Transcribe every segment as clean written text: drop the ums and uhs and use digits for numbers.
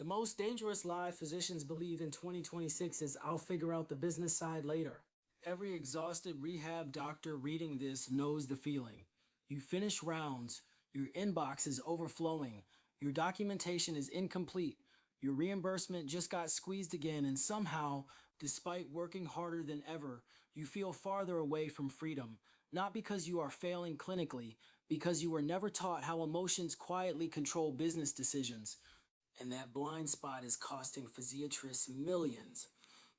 The most dangerous lie physicians believe in 2026 is I'll figure out the business side later. Every exhausted rehab doctor reading this knows the feeling. You finish rounds, your inbox is overflowing, your documentation is incomplete, your reimbursement just got squeezed again, and somehow, despite working harder than ever, you feel farther away from freedom. Not because you are failing clinically, because you were never taught how emotions quietly control business decisions. And that blind spot is costing physiatrists millions.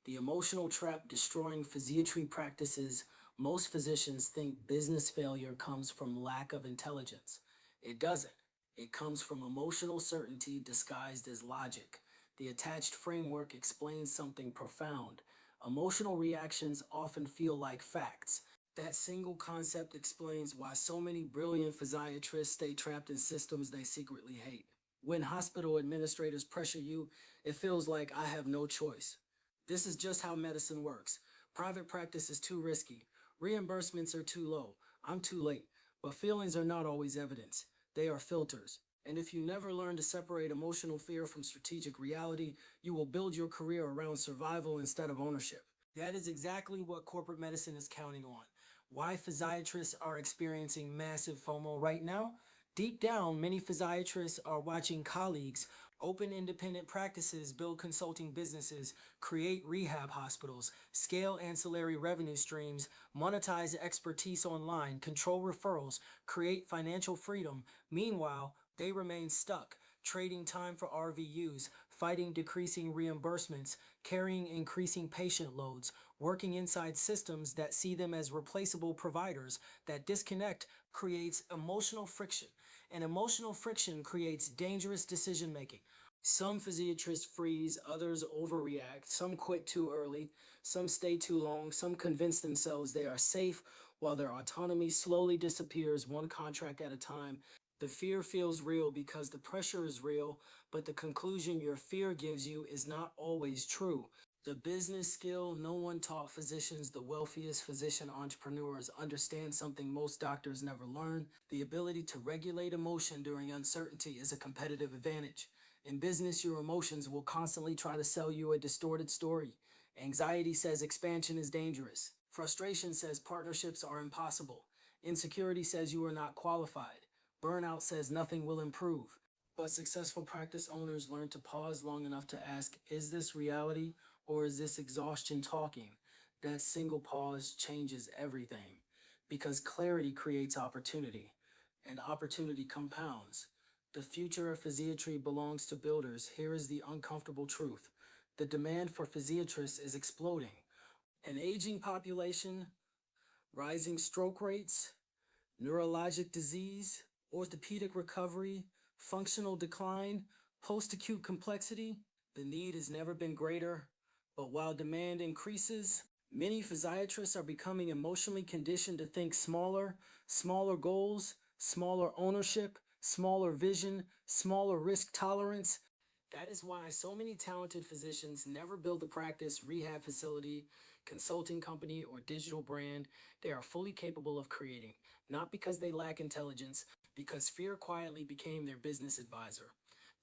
The emotional trap destroying physiatry practices. Most physicians think business failure comes from lack of intelligence. It doesn't. It comes from emotional certainty disguised as logic. The attached framework explains something profound. Emotional reactions often feel like facts. That single concept explains why so many brilliant physiatrists stay trapped in systems they secretly hate. When hospital administrators pressure you, it feels like I have no choice. This is just how medicine works. Private practice is too risky. Reimbursements are too low. I'm too late. But feelings are not always evidence. They are filters. And if you never learn to separate emotional fear from strategic reality, you will build your career around survival instead of ownership. That is exactly what corporate medicine is counting on. Why physiatrists are experiencing massive FOMO right now? Deep down, many physiatrists are watching colleagues open independent practices, build consulting businesses, create rehab hospitals, scale ancillary revenue streams, monetize expertise online, control referrals, create financial freedom. Meanwhile, they remain stuck, trading time for RVUs, fighting decreasing reimbursements, carrying increasing patient loads, working inside systems that see them as replaceable providers. That disconnect creates emotional friction, and emotional friction creates dangerous decision making. Some physiatrists freeze, others overreact, some quit too early, some stay too long, some convince themselves they are safe while their autonomy slowly disappears one contract at a time. The fear feels real because the pressure is real, but the conclusion your fear gives you is not always true. The business skill no one taught physicians, the wealthiest physician entrepreneurs understand something most doctors never learn. The ability to regulate emotion during uncertainty is a competitive advantage. In business, your emotions will constantly try to sell you a distorted story. Anxiety says expansion is dangerous. Frustration says partnerships are impossible. Insecurity says you are not qualified. Burnout says nothing will improve. But successful practice owners learn to pause long enough to ask, is this reality or is this exhaustion talking? That single pause changes everything because clarity creates opportunity and opportunity compounds. The future of physiatry belongs to builders. Here is the uncomfortable truth. The demand for physiatrists is exploding. An aging population, rising stroke rates, neurologic disease, orthopedic recovery, functional decline, post-acute complexity. The need has never been greater, but while demand increases, many physiatrists are becoming emotionally conditioned to think smaller, smaller goals, smaller ownership, smaller vision, smaller risk tolerance. That is why so many talented physicians never build a practice, rehab facility, consulting company, or digital brand they are fully capable of creating, not because they lack intelligence, because fear quietly became their business advisor.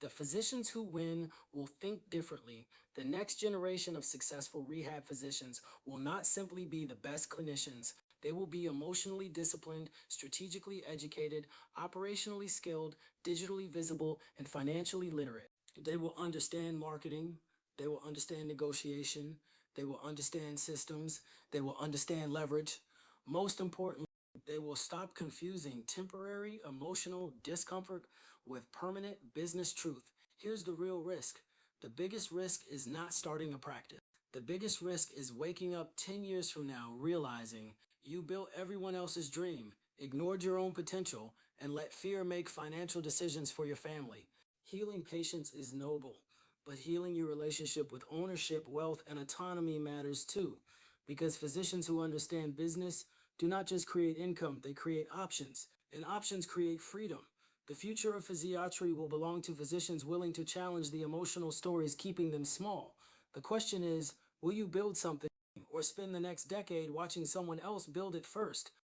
The physicians who win will think differently. The next generation of successful rehab physicians will not simply be the best clinicians. They will be emotionally disciplined, strategically educated, operationally skilled, digitally visible, and financially literate. They will understand marketing. They will understand negotiation. They will understand systems. They will understand leverage. Most importantly, they will stop confusing temporary emotional discomfort with permanent business truth. Here's the real risk. The biggest risk is not starting a practice. The biggest risk is waking up 10 years from now realizing you built everyone else's dream, ignored your own potential, and let fear make financial decisions for your family. Healing patients is noble, but healing your relationship with ownership, wealth, and autonomy matters too. Because physicians who understand business do not just create income, they create options, and options create freedom. The future of physiatry will belong to physicians willing to challenge the emotional stories keeping them small. The question is, will you build something or spend the next decade watching someone else build it first?